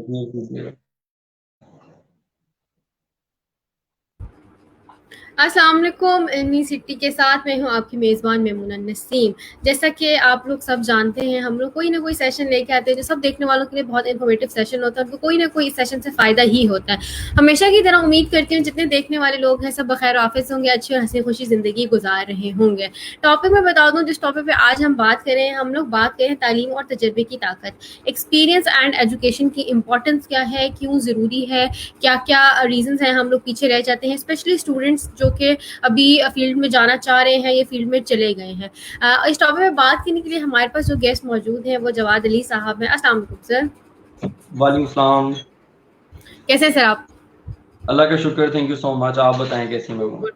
Mute कीजिएगा। अस्सलाम वालेकुम। इन्हीं सिटी के साथ मैं हूँ आपकी मेज़बान मेमुना नसीम। जैसा कि आप लोग सब जानते हैं, हम लोग कोई ना कोई सेशन लेके आते हैं जो सब देखने वालों के लिए बहुत इन्फॉर्मेटिव सेशन होता है। उनको कोई ना कोई इस सेशन से फ़ायदा ही होता है। हमेशा की तरह उम्मीद करती हूँ जितने देखने वाले लोग हैं सब बखैर आफिस होंगे, अच्छी और हंसी खुशी ज़िंदगी गुजार रहे होंगे। टॉपिक मैं बता दूँ, जिस टॉपिक पे आज हम बात करें, हम लोग बात करें तालीम और तजर्बे की ताकत, एक्सपीरियंस एंड एजुकेशन की इम्पोर्टेंस क्या है, क्यों ज़रूरी है, क्या क्या रीजंस हैं हम लोग पीछे रह जाते हैं, स्पेशली स्टूडेंट्स जो कि अभी फील्ड में जाना चाह रहे हैं, ये फील्ड में चले गए हैं। इस टॉपिक में बात करने के लिए हमारे पास जो गेस्ट मौजूद हैं वो जवाद अली साहब हैं। अस्सलाम वालेकुम सर। वालेकुम सलाम। कैसे हैं सर आप? अल्लाह का शुक्र, थैंक यू सो मच। आप बताएं कैसी मैं हूँ।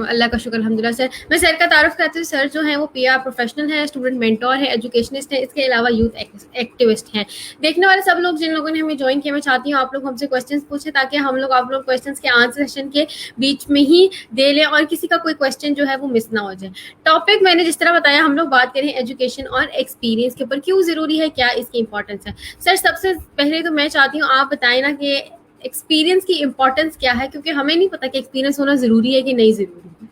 अल्लाह का शुक्र अल्हम्दुलिल्लाह। सर, मैं सर का तारुफ करती हूँ। सर जो है वो पीआर प्रोफेशनल है, स्टूडेंट मेंटोर है, एजुकेशनिस्ट है, इसके अलावा यूथ एक्टिविस्ट हैं। देखने वाले सब लोग जिन लोगों ने हमें ज्वाइन किया, मैं चाहती हूँ आप लोग हमसे क्वेश्चंस पूछे ताकि हम लोग आप लोग क्वेश्चंस के आंसर सेशन के बीच में ही दे लें और किसी का कोई क्वेश्चन जो है वो मिस ना हो जाए। टॉपिक मैंने जिस तरह बताया, हम लोग बात करें एजुकेशन और एक्सपीरियंस के ऊपर, क्यों जरूरी है, क्या इसकी इंपॉर्टेंस है। सर, सबसे पहले तो मैं चाहती हूँ आप बताएं ना कि एक्सपीरियंस की इंपॉर्टेंस क्या है, क्योंकि हमें नहीं पता कि एक्सपीरियंस होना जरूरी है कि नहीं जरूरी है।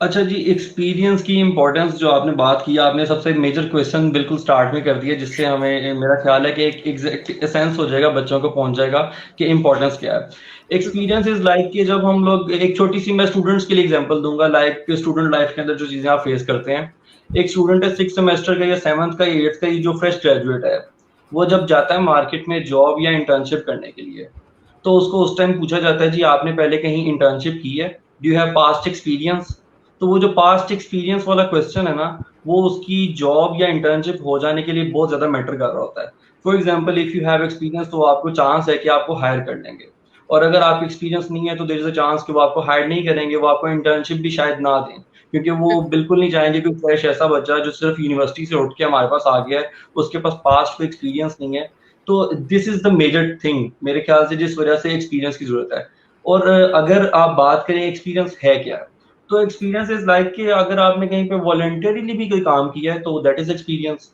अच्छा जी, एक्सपीरियंस की इम्पोर्टेंस जो आपने बात की, आपने सबसे मेजर क्वेश्चन बिल्कुल स्टार्ट में कर दिया, जिससे हमें मेरा ख्याल है कि एक एग्जैक्ट एसेंस हो जाएगा, बच्चों को पहुंच जाएगा कि इम्पोर्टेंस क्या है। एक्सपीरियंस इज लाइक कि जब हम लोग एक छोटी सी, मैं स्टूडेंट्स के लिए एग्जांपल दूंगा, लाइक स्टूडेंट लाइफ के अंदर जो चीजें आप फेस करते हैं। एक स्टूडेंट है 6 सेमेस्टर का या 7th का या 8th का, ये जो फ्रेश ग्रेजुएट है, वो जब जाता है मार्केट में जॉब या इंटर्नशिप करने के लिए, तो उसको उस टाइम पूछा जाता है, जी आपने पहले कहीं इंटर्नशिप की है, do you have past experience. तो वो जो पास्ट एक्सपीरियंस वाला क्वेश्चन है ना, वो उसकी जॉब या इंटर्नशिप हो जाने के लिए बहुत ज्यादा मैटर कर रहा होता है। For example, if you have experience, तो आपको चांस है कि आपको हायर कर लेंगे। और अगर आपको एक्सपीरियंस नहीं है तो देयर इज अ चांस कि वो आपको हायर नहीं करेंगे, वो आपको इंटर्नशिप भी शायद ना दें, क्योंकि वो बिल्कुल नहीं चाहेंगे कि फ्रेश ऐसा बच्चा जो सिर्फ यूनिवर्सिटी से उठ के हमारे पास आ गया है, उसके पास पास्ट कोई एक्सपीरियंस नहीं है। तो this is the major thing मेरे ख्याल से, जिस वजह से एक्सपीरियंस की जरूरत है। और अगर आप बात करें एक्सपीरियंस है क्या, तो एक्सपीरियंस इज लाइक कि अगर आपने कहीं पे वॉलंटियरली भी कोई काम किया है तो दैट इज एक्सपीरियंस।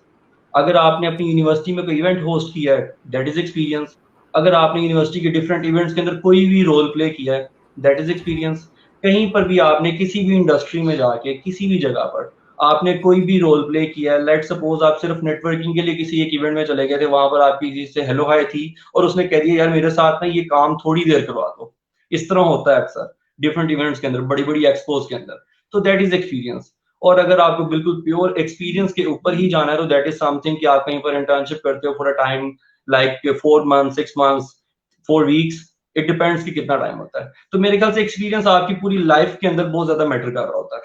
अगर आपने अपनी यूनिवर्सिटी में कोई इवेंट होस्ट किया है, दैट इज एक्सपीरियंस। अगर आपने यूनिवर्सिटी के डिफरेंट इवेंट्स के अंदर कोई भी रोल प्ले किया है, दैट इज एक्सपीरियंस। कहीं पर भी आपने किसी भी इंडस्ट्री में जाके किसी भी जगह पर आपने कोई भी रोल प्ले किया है, लेट सपोज आप सिर्फ नेटवर्किंग के लिए किसी एक इवेंट में चले गए थे, वहां पर आपकी किसी से हेलो हाय थी और उसने कह दिया यार मेरे साथ ना ये काम थोड़ी देर करवा दो। इस तरह होता है अक्सर डिफरेंट इवेंट्स के अंदर, बड़ी बड़ी एक्सपोज के अंदर। तो दैट इज एक्सपीरियंस। और अगर आपको बिल्कुल प्योर एक्सपीरियंस के ऊपर ही जाना है, तो दैट इज समथिंग कि आप कहीं पर इंटर्नशिप करते हो for a time, like 4 month, 6 months, 4 weeks. It depends कि कितना टाइम होता है। तो मेरे ख्याल से एक्सपीरियंस आपकी पूरी लाइफ के अंदर बहुत ज्यादा मैटर कर रहा होता है।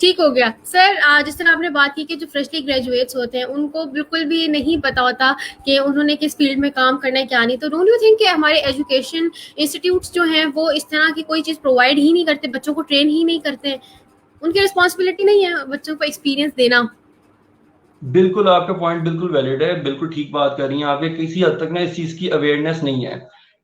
ठीक हो गया सर। जिस तरह आपने बात की कि जो फ्रेशली ग्रेजुएट्स होते हैं उनको बिल्कुल भी नहीं पता होता कि उन्होंने किस फील्ड में काम करना है क्या नहीं, तो डोंट यू थिंक कि हमारे एजुकेशन इंस्टीट्यूट्स जो हैं वो इस तरह की कोई चीज़ प्रोवाइड ही नहीं करते, बच्चों को ट्रेन ही नहीं करते हैं? उनकी रिस्पॉन्सिबिलिटी नहीं है बच्चों को एक्सपीरियंस देना? बिल्कुल, आपका पॉइंट बिल्कुल वैलिड है, बिल्कुल ठीक बात कर रही हैं आप। ये किसी हद तक ना इस चीज़ की अवेयरनेस नहीं है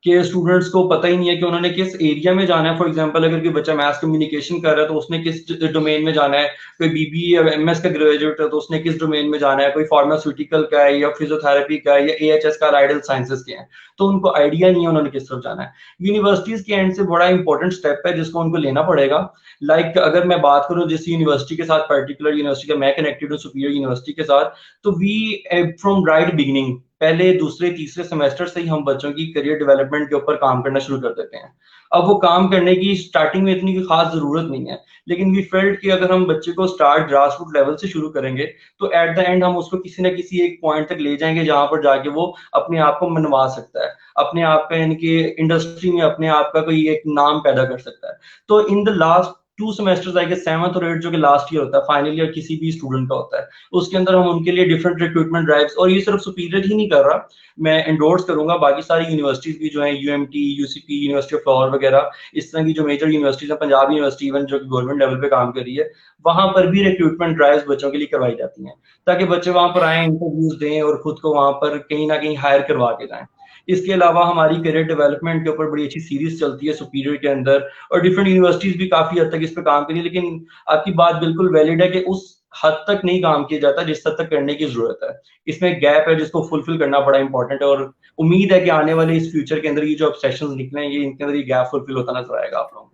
कि स्टूडेंट्स को पता ही नहीं है कि उन्होंने किस एरिया में जाना है। फॉर एग्जांपल, अगर कोई बच्चा मास कम्युनिकेशन कर रहा है तो उसने किस डोमेन में जाना है, कोई बीबीए या एमएस का ग्रेजुएट है तो उसने किस डोमेन में जाना है, कोई फार्मास्यूटिकल का है या फिजियोथेरेपी का है या एएचएस का, आइडल साइंसेज के हैं, तो उनको आइडिया नहीं है उन्होंने किस तरफ जाना है। यूनिवर्सिटीज के एंड से बड़ा इंपॉर्टेंट स्टेप है जिसको उनको लेना पड़ेगा। लाइक अगर मैं बात करूं जिस यूनिवर्सिटी के साथ, पर्टिकुलर यूनिवर्सिटी का मैं कनेक्टेड हूँ, सुपीरियर यूनिवर्सिटी के साथ, तो वी फ्रॉम राइट बिगिनिंग, पहले दूसरे तीसरे सेमेस्टर से ही हम बच्चों की करियर डेवलपमेंट के ऊपर काम करना शुरू कर देते हैं। अब वो काम करने की स्टार्टिंग में इतनी खास जरूरत नहीं है, लेकिन वी फेल्ट कि अगर हम बच्चे को स्टार्ट ग्रास रूट लेवल से शुरू करेंगे तो एट द एंड हम उसको किसी ना किसी एक पॉइंट तक ले जाएंगे जहां पर जाके वो अपने आप को मनवा सकता है, अपने आप का यानी कि इंडस्ट्री में अपने आप का कोई एक नाम पैदा कर सकता है। तो in the last 2 semesters, I guess 7th और 8th, जो कि लास्ट ईयर होता है फाइनल ईयर किसी भी स्टूडेंट का होता है, उसके अंदर हम उनके लिए डिफरेंट रिक्रूटमेंट ड्राइव्स, और ये सिर्फ सुपीरियर ही नहीं कर रहा, मैं एंडोर्स करूंगा बाकी सारी यूनिवर्सिटीज भी जो है, UMT, UCP, university of Lahore वगैरह, इस तरह की जो मेजर यूनिवर्सिटीज है, पंजाब यूनिवर्सिटी इवन जो कि गवर्नमेंट लेवल पे काम कर रही है, वहां पर भी रिक्रूटमेंट ड्राइव्स बच्चों के लिए करवाई जाती हैं, ताकि बच्चे वहां पर आए, इंटरव्यूज दें और खुद को वहां पर कहीं ना कहीं हायर करवा के जाएं। इसके अलावा हमारी करियर डेवलपमेंट के ऊपर बड़ी अच्छी सीरीज चलती है सुपीरियर के अंदर, और डिफरेंट यूनिवर्सिटीज भी काफी हद तक इस पे काम करी है। लेकिन आपकी बात बिल्कुल वैलिड है कि उस हद तक नहीं काम किया जाता जिस हद तक करने की जरूरत है। इसमें गैप है जिसको फुलफिल करना बड़ा इंपॉर्टेंट है, और उम्मीद है कि आने वाले इस फ्यूचर के अंदर ये जो अब सेशंस निकले हैं, ये इनके अंदर ये गैप फुलफिल होता नजर आएगा आप लोगों को।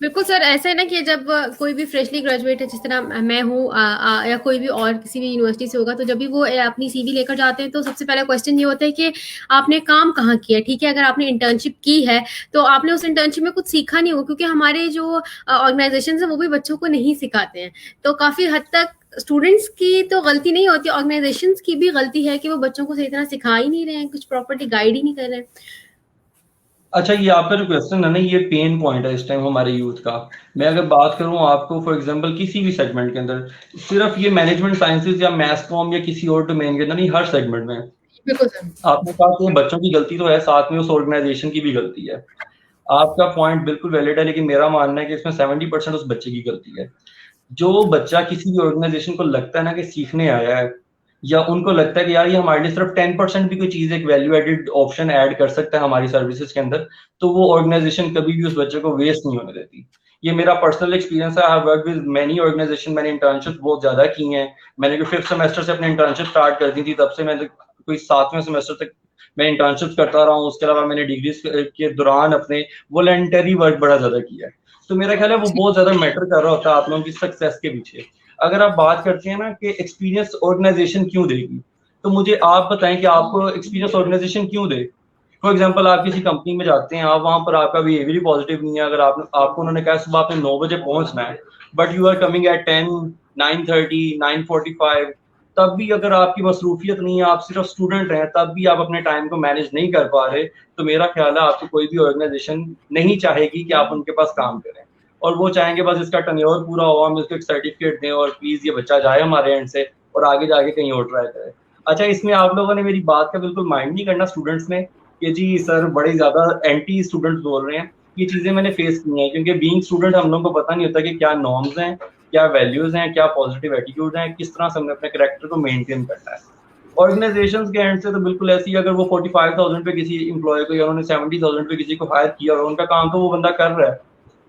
बिल्कुल सर, ऐसा है ना कि जब कोई भी फ्रेशली ग्रेजुएट है, जिस तरह मैं हूँ, या कोई भी और किसी भी यूनिवर्सिटी से होगा, तो जब भी वो अपनी सीवी लेकर जाते हैं तो सबसे पहला क्वेश्चन ये होता है कि आपने काम कहाँ किया। ठीक है, अगर आपने इंटर्नशिप की है तो आपने उस इंटर्नशिप में कुछ सीखा नहीं हो, क्योंकि हमारे जो ऑर्गेनाइजेशन है वो भी बच्चों को नहीं सिखाते हैं। तो काफी हद तक स्टूडेंट्स की तो गलती नहीं होती, ऑर्गेनाइजेशंस की भी गलती है कि वो बच्चों को सही तरह सिखा ही नहीं रहे हैं, कुछ प्रॉपर्ली गाइड ही नहीं कर रहे हैं। अच्छा, ये आपका जो क्वेश्चन है ना, ये पेन पॉइंट है इस टाइम हमारे यूथ का। मैं अगर बात करूं आपको फॉर एग्जांपल किसी भी सेगमेंट के अंदर, सिर्फ ये मैनेजमेंट साइंसेज या मैथ कॉम या किसी और डोमेन के अंदर नहीं, हर सेगमेंट में बिल्कुल सर। आपने कहा कि बच्चों की गलती तो है, साथ में उस ऑर्गेनाइजेशन की भी गलती है। आपका पॉइंट बिल्कुल वैलिड है, लेकिन मेरा मानना है कि इसमें 70% उस बच्चे की गलती है। जो बच्चा किसी भी ऑर्गेनाइजेशन को लगता है ना कि सीखने आया है, या उनको लगता है कि यार ये हमारे लिए सिर्फ 10% भी कोई चीज, एक वैल्यू एडेड ऑप्शन ऐड कर सकता है हमारी सर्विसेज के अंदर, तो वो ऑर्गेनाइजेशन कभी भी उस बच्चे को वेस्ट नहीं होने देती। ये मेरा पर्सनल एक्सपीरियंस है। I have worked with many organization, मैंने इंटर्नशिप बहुत ज्यादा की हैं। मैंने जो 5th सेमेस्टर से अपने इंटर्नशिप स्टार्ट कर दी थी, तब से मैंने कोई 7वें सेमेस्टर तक मैं इंटर्नशिप करता रहा हूँ। उसके अलावा मैंने डिग्री के दौरान अपने वॉलंटरी वर्क बड़ा ज्यादा किया है। तो मेरा ख्याल है वो बहुत ज्यादा मैटर कर रहा होता है आप लोगों की सक्सेस के पीछे। अगर आप बात करते हैं ना कि एक्सपीरियंस ऑर्गेनाइजेशन क्यों देगी, तो मुझे आप बताएं कि आपको एक्सपीरियंस ऑर्गेनाइजेशन क्यों दे। फॉर एग्जाम्पल, आप किसी कंपनी में जाते हैं, आप वहां पर आपका बिहेवियर पॉजिटिव नहीं है। अगर आपको उन्होंने कहा सुबह आपने 9 बजे पहुंचना है, but you are coming at 10, 9:30, 9:45, तब भी अगर आपकी मसरूफियत नहीं है, आप सिर्फ स्टूडेंट हैं, तब भी आप अपने टाइम को मैनेज नहीं कर पा रहे, तो मेरा ख्याल है आपको कोई भी ऑर्गेनाइजेशन नहीं चाहेगी कि आप उनके पास काम करें। और वो चाहेंगे बस इसका टर्नओवर पूरा हो, हम इसको एक सर्टिफिकेट दें और प्लीज ये बच्चा जाए हमारे एंड से और आगे जाके कहीं और ट्राई करे। अच्छा, इसमें आप लोगों ने मेरी बात का बिल्कुल माइंड नहीं करना स्टूडेंट्स ने कि जी सर बड़े ज्यादा एंटी स्टूडेंट्स बोल रहे हैं। ये चीजें मैंने फेस की हैं, क्योंकि बीइंग स्टूडेंट हम लोगों को पता नहीं होता कि क्या नॉर्म्स हैं, क्या वैल्यूज हैं, क्या पॉजिटिव एटीट्यूड हैं, किस तरह से हमने अपने कैरेक्टर को मेंटेन करना है। ऑर्गेनाइजेशंस के एंड से तो बिल्कुल ऐसी है, अगर वो 45,000 पे किसी एम्प्लॉय को या उन्होंने 70,000 पे किसी को हायर किया और उनका काम तो वो बंदा कर रहा है,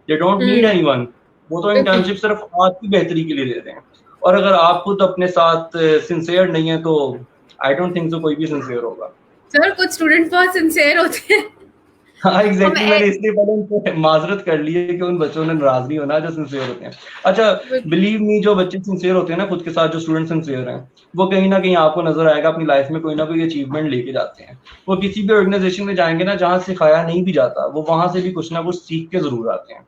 दे डोंट नीड एनीवन। वो तो बिल्कुल इंटर्नशिप सिर्फ आपकी बेहतरी के लिए दे रहे हैं। और अगर आप खुद अपने साथ सिंसियर नहीं है, तो आई डोंट थिंक सो कोई भी सिंसियर होगा। सर, कुछ स्टूडेंट बहुत सिंसियर होते हैं। हाँ हम एग्जैक्टली, मैंने इसलिए पहले उनसे माजरत कर ली है कि उन बच्चों ने नाराज नहीं होना जो सिंसियर होते हैं। अच्छा, बिलीव मी, जो बच्चे सिंसियर होते हैं ना खुद के साथ, जो स्टूडेंट सिंसियर हैं, वो कहीं ना कहीं आपको नजर आएगा अपनी लाइफ में कोई ना कोई अचीवमेंट लेके जाते हैं। वो किसी भी ऑर्गेनाइजेशन में जाएंगे ना जहाँ सिखाया नहीं भी जाता, वो वहां से भी कुछ ना कुछ सीख के जरूर आते हैं।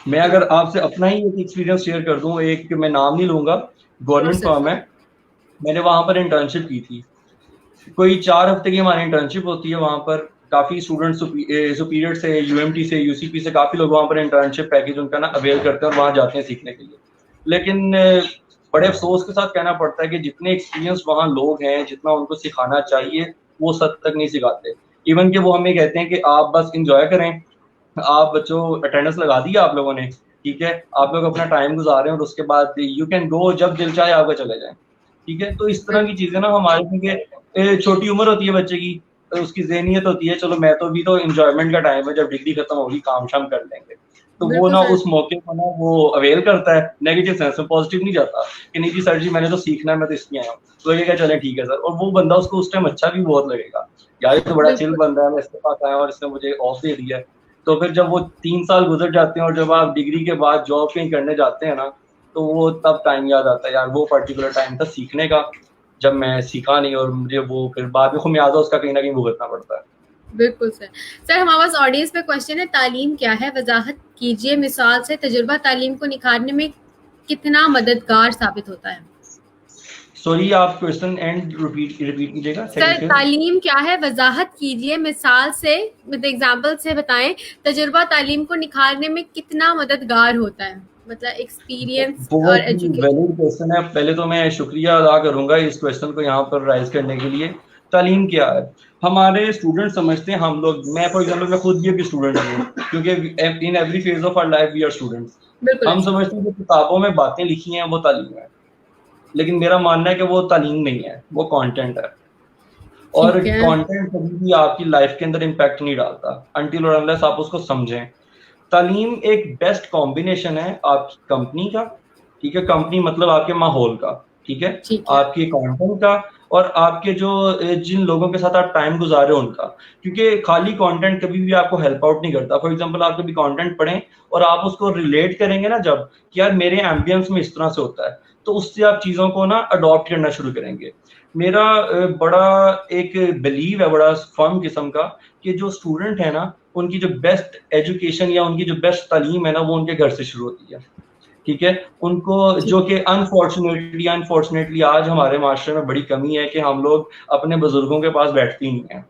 मैं अगर आपसे अपना ही एक एक्सपीरियंस शेयर कर दूं, एक मैं नाम नहीं लूंगा, गवर्नमेंट फर्म है, मैंने वहां पर इंटर्नशिप की थी। कोई 4 हफ्ते की हमारी इंटर्नशिप होती है वहां पर। काफी स्टूडेंट सुपीरियर से, यूएमटी से, यूसीपी से काफी लोग वहां पर इंटर्नशिप पैकेज उनका ना अवेल करते हैं और वहां जाते हैं सीखने के लिए। लेकिन बड़े अफसोस के साथ कहना पड़ता है कि जितने एक्सपीरियंस वहां लोग हैं, जितना उनको सिखाना चाहिए, वो सद तक नहीं सिखाते। इवन कि वो हमें कहते हैं कि आप बस इंजॉय करें, आप बच्चों अटेंडेंस लगा दी आप लोगों ने, ठीक है, आप लोग अपना टाइम गुजारें और उसके बाद यू कैन गो, जब दिल चाहे आपका चले जाए। ठीक है, तो इस तरह की चीजें ना हमारे, क्योंकि छोटी उम्र होती है बच्चे की, तो उसकी ज़हनियत होती है चलो मैं तो, भी तो एंजॉयमेंट का टाइम है, जब डिग्री खत्म होगी काम शाम कर लेंगे। तो वो बिल्कुल ना सर। उस मौके को ना वो अवेल करता है, नेगेटिव सेंस में, पॉजिटिव नहीं जाता कि नहीं जी सर जी मैंने तो सीखना है, मैं तो इसलिए आया हूँ, तो लगेगा चले ठीक है सर। और वो बंदा, उसको उस टाइम अच्छा भी बहुत लगेगा, यार ये तो बड़ा चिल बिल्कुल बंदा है, मैं इसके पास आया और इसने मुझे ऑफ दे दिया है। तो फिर जब वो 3 साल गुजर जाते हैं और जब आप डिग्री के बाद जॉब कहीं करने जाते हैं ना, तो वो तब टाइम याद आता है, यार वो पर्टिकुलर टाइम था सीखने का, जब मैं सीखा नहीं और मुझे वो फिर बाद में खुमियाजा उसका कहीं ना कहीं भुगतना पड़ता है। बिल्कुल सर। सर, हमारे पास ऑडियंस में क्वेश्चन है, तालीम क्या है, वजाहत कीजिए मिसाल से। तजुर्बा तालीम को निखारने में कितना मददगार साबित होता है? सॉरी, आप क्वेश्चन एंड रिपीट कीजिएगा। सर, तालीम क्या है, वजाहत कीजिए मिसाल से, विद एग्जांपल से बताएं। तजुर्बा तालीम को निखारने में कितना मददगार होता है, मतलब एक्सपीरियंस और बहुत ही एजुकेशन। वैलिड क्वेश्चन है। पहले तो मैं शुक्रिया अदा करूंगा इस क्वेश्चन को यहाँ पर राइज करने के लिए। तालीम क्या है, हमारे स्टूडेंट समझते हैं, हम लोग, मैं फॉर एग्जांपल मैं खुद भी एक स्टूडेंट हूँ, क्योंकि in every phase of our life we are students. हम समझते हैं कि किताबों में बातें लिखी हैं वो तालीम है, लेकिन मेरा मानना है कि वो तालीम नहीं है, वो कंटेंट है। और कंटेंट कभी भी आपकी लाइफ के अंदर इम्पैक्ट नहीं डालता अनटिल और अनलेस आप उसको समझें। तालीम एक बेस्ट कॉम्बिनेशन है आपकी कंपनी का, ठीक है, कंपनी मतलब आपके माहौल का, ठीक है, ठीक है। आपके कंटेंट का, और आपके जो जिन लोगों के साथ आप टाइम गुजार रहे हो उनका। क्योंकि खाली कंटेंट कभी भी आपको हेल्प आउट नहीं करता। फॉर एग्जांपल आप कभी कंटेंट पढ़ें और आप उसको रिलेट करेंगे ना, जब कि यार मेरे एम्बियंस में इस तरह से होता है, तो उससे आप चीजों को ना अडॉप्ट करना शुरू करेंगे। मेरा बड़ा एक बिलीव है, बड़ा फर्म किस्म का, कि जो स्टूडेंट है ना, उनकी जो बेस्ट एजुकेशन या उनकी जो बेस्ट तालीम है ना, वो उनके घर से शुरू होती है। ठीक है, उनको, ठीक। जो कि अनफॉर्चुनेटली आज हमारे माशरे में बड़ी कमी है कि हम लोग अपने बुजुर्गों के पास बैठते ही नहीं है।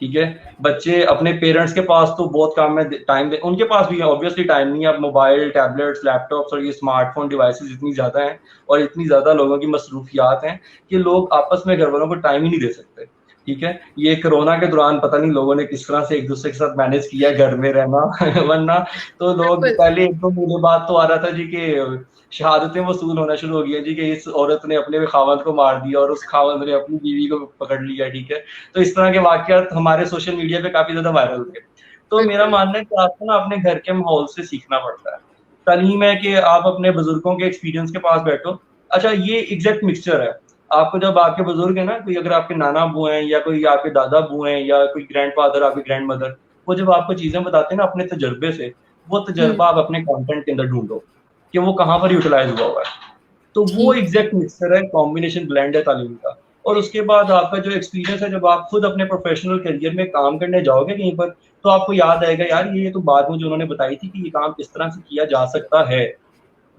ठीक है, बच्चे अपने पेरेंट्स के पास तो बहुत काम में टाइम दे, उनके पास भी ऑब्वियसली टाइम नहीं है। अब मोबाइल, टैबलेट्स, लैपटॉप्स और ये स्मार्टफोन डिवाइसेस इतनी ज्यादा हैं और इतनी ज्यादा लोगों की मसरूफियात हैं कि लोग आपस में घर वालों को टाइम ही नहीं दे सकते। ठीक है, ये कोरोना के दौरान पता नहीं लोगों ने किस तरह से एक दूसरे के साथ मैनेज किया घर में रहना वरना तो लोग बिल्कुल। पहले 1-2 महीने बाद तो आ रहा था जी कि शहादतें वसूल होना शुरू हो गई है जी कि इस औरत ने अपने खावंद को मार दिया और उस खावंद ने अपनी बीवी को पकड़ लिया। ठीक है, तो इस तरह के वाकयात हमारे सोशल मीडिया पे काफी ज्यादा वायरल थे। तो मेरा बिल्कुल। मानना है कि आपको ना अपने घर के माहौल से सीखना पड़ता है। तालीम है कि आप अपने बुजुर्गों के एक्सपीरियंस के पास बैठो। अच्छा, ये एग्जैक्ट मिक्सचर है। आपको जब आपके बुजुर्ग है ना, कोई अगर आपके नाना अबू हैं या कोई आपके दादा अबू हैं या कोई ग्रैंडफादर, आपकी ग्रैंड मदर, वो जब आपको चीजें बताते हैं ना अपने तजर्बे से, वो हुँ। तजर्बा आप अपने कंटेंट के अंदर ढूंढो कि वो कहाँ पर यूटिलाइज हुआ हुआ है। तो वो ठीक है। एग्जैक्ट मिक्सचर है, कॉम्बिनेशन ब्लेंड है तालीम का। और उसके बाद आपका जो एक्सपीरियंस है, जब आप खुद अपने प्रोफेशनल करियर में काम करने जाओगे कहीं पर, तो आपको याद आएगा यार ये तो बात मुझे उन्होंने बताई थी कि ये काम इस तरह से किया जा सकता है।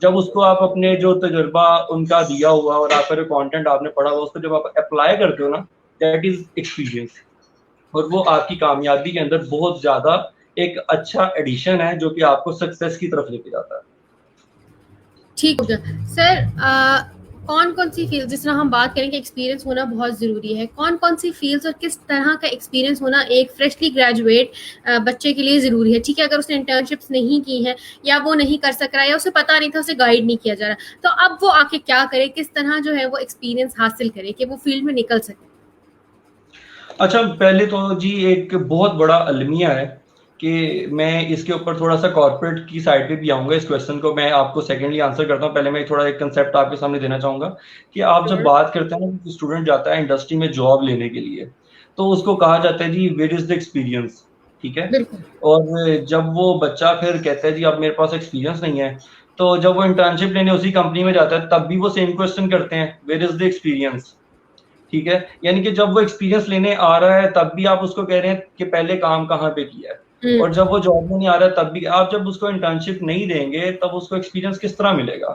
जब उसको आप अपने जो तजुर्बा उनका दिया हुआ और आपका जो कंटेंट आपने पढ़ा हुआ उसको जब आप अप्लाई करते हो ना, दैट इज एक्सपीरियंस। और वो आपकी कामयाबी के अंदर बहुत ज्यादा एक अच्छा एडिशन है जो कि आपको सक्सेस की तरफ लेके जाता है। ठीक हो गया। सर कौन-कौन सी फ़ील्ड, जिस तरह हम बात करें कि एक्सपीरियंस होना बहुत ज़रूरी है, कौन-कौन सी फ़ील्ड्स और किस तरह का एक्सपीरियंस होना एक फ्रेशली ग्रेजुएट बच्चे के लिए ज़रूरी है? ठीक है, अगर उसने इंटर्नशिप्स नहीं की हैं या वो नहीं कर सक रहा है या उसे पता नहीं था, उसे गाइड नहीं किया जा रहा, तो अब वो आके क्या करे? किस तरह जो है वो एक्सपीरियंस हासिल करे कि वो फ़ील्ड में निकल सके? अच्छा, पहले तो जी एक बहुत बड़ा अलमिया है कि मैं इसके ऊपर थोड़ा-सा कॉर्पोरेट की साइड पे भी आऊँगा। इस क्वेश्चन को मैं आपको सेकंडली आंसर करता हूँ। पहले मैं थोड़ा एक कांसेप्ट आपके सामने देना चाहूँगा कि आप जब श्योर। बात करते हैं ना कि स्टूडेंट जाता है इंडस्ट्री में जॉब लेने के लिए, तो उसको कहा जाता है जी वेयर इज़ द एक्सपीरियंस, ठीक है? बिल्कुल। और जब वो बच्चा फिर कहता है जी अब मेरे पास एक्सपीरियंस नहीं है, तो जब वो इंटर्नशिप लेने उसी कंपनी में जाता है तब भी वो सेम क्वेश्चन करते हैं, वेयर इज़ द एक्सपीरियंस? ठीक है, यानी कि जब वो एक्सपीरियंस लेने आ रहा है तब भी आप उसको कह रहे हैं कि पहले काम कहाँ पे किया है। हुँ। और जब वो जॉब में नहीं आ रहा है तब भी आप जब उसको इंटर्नशिप नहीं देंगे तब उसको एक्सपीरियंस किस तरह मिलेगा?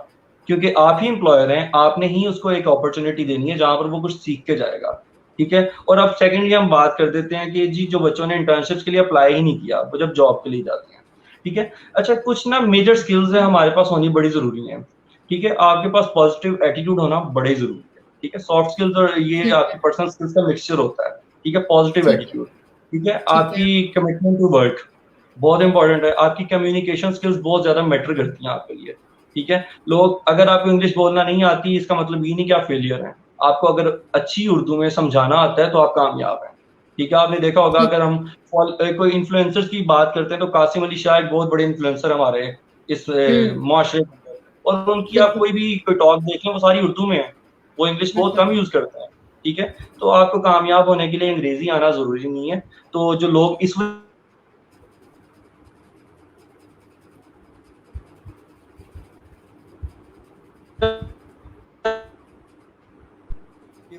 क्योंकि आप ही एम्प्लॉयर हैं, आपने ही उसको एक अपॉर्चुनिटी देनी है जहाँ पर वो कुछ सीख के जाएगा। ठीक है, और अब सेकेंडली हम बात कर देते हैं कि जी जो बच्चों ने इंटर्नशिप्स के लिए अप्लाई ही नहीं किया, वो जब जॉब के लिए जाते हैं। ठीक है, अच्छा कुछ ना मेजर स्किल्स है हमारे पास होनी बड़ी जरूरी है। ठीक है, आपके पास पॉजिटिव एटीट्यूड होना बड़े जरूरी है। ठीक है, सॉफ्ट स्किल्स और ये ठीक आपकी है। पर्सनल स्किल्स का मिक्सचर होता है। ठीक है, पॉजिटिव ठीक है। एटीट्यूड। ठीक है, ठीक है। आपकी कमिटमेंट टू वर्क बहुत इंपॉर्टेंट है। आपकी कम्युनिकेशन स्किल्स बहुत ज्यादा मैटर करती हैं आपके लिए। ठीक है, लोग, अगर आपको इंग्लिश बोलना नहीं आती इसका मतलब ये नहीं कि आप फेलियर हैं। आपको अगर अच्छी उर्दू में समझाना आता है तो आप कामयाब हैं। ठीक है, आपने देखा होगा ठीक अगर है। हम कोई इन्फ्लुएंसर्स की बात करते हैं तो कासिम अली शाह एक बहुत बड़े इन्फ्लुएंसर हमारे इस हुँ। मुआशरे के अंदर। और उनकी आप बिल्कुल। कोई भी कोई टॉक देख लें वो सारी उर्दू में है। वो इंग्लिश बहुत बिल्कुल। कम यूज करते हैं। ठीक है, तो आपको कामयाब होने के लिए अंग्रेजी आना जरूरी नहीं है। तो जो लोग इस कि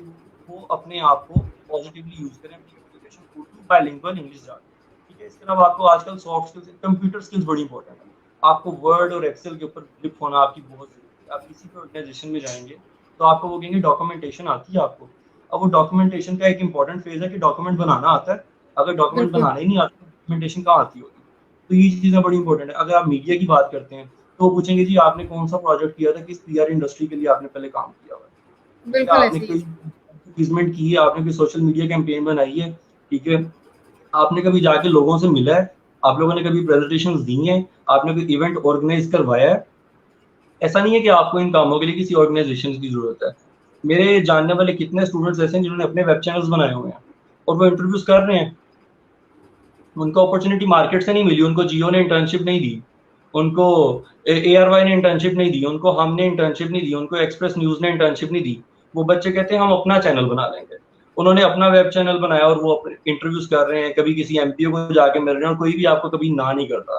वो अपने आप को पॉजिटिवली यूज करें अपनी कम्युनिकेशन उर्दू बाइलिंगुअल इंग्लिश जान। ठीक है, इसके अलावा आपको आजकल सॉफ्ट स्किल्स, कंप्यूटर स्किल्स बड़ी इंपॉर्टेंट है। आपको वर्ड और एक्सेल के ऊपर ग्रिप होना आपकी बहुत जरूरी है। आप किसी भी ऑर्गेनाइजेशन में जाएंगे तो आपको वो कहेंगे डॉक्यूमेंटेशन आती है आपको। अब वो डॉक्यूमेंटेशन का एक इंपॉर्टेंट फेज है कि डॉक्यूमेंट बनाना आता है। अगर डॉक्यूमेंट बिल्कुल। बनाने ही नहीं आता डॉक्यूमेंटेशन कहाँ आती होगी? तो ये चीजें बड़ी इंपॉर्टेंट है। अगर आप मीडिया की बात करते हैं तो वो पूछेंगे जी आपने कौन सा प्रोजेक्ट किया था, किस पीआर इंडस्ट्री के लिए आपने पहले काम किया हुआ है? ठीक है, बिल्कुल आपने ऐसे ही कोई है। एडवर्टाइजमेंट की है, आपने कोई सोशल मीडिया कैंपेन बनाई है। ठीक है, आपने कभी जाके लोगों से मिला है, आप लोगों ने कभी प्रेजेंटेशन दी हैं, आपने कोई इवेंट ऑर्गेनाइज करवाया है। ऐसा नहीं है कि आपको इन कामों के लिए किसी ऑर्गेनाइजेशन की जरूरत है। मेरे जानने वाले कितने स्टूडेंट्स ऐसे हैं जिन्होंने अपने वेब चैनल्स बनाए हुए हैं और वो इंटरव्यूज कर रहे हैं। उनको अपॉर्चुनिटी मार्केट से नहीं मिली, उनको जियो ने इंटर्नशिप नहीं दी। उनको ARY ने इंटर्नशिप नहीं दी, उनको हमने इंटर्नशिप नहीं दी, उनको एक्सप्रेस न्यूज़ ने इंटर्नशिप नहीं दी। वो बच्चे कहते हैं हम अपना चैनल बना लेंगे। उन्होंने अपना वेब चैनल बनाया और वो अपने इंटरव्यूज़ कर रहे हैं, कभी किसी एमपीओ को जाके मिल रहे हैं और कोई भी आपको कभी ना नहीं करता।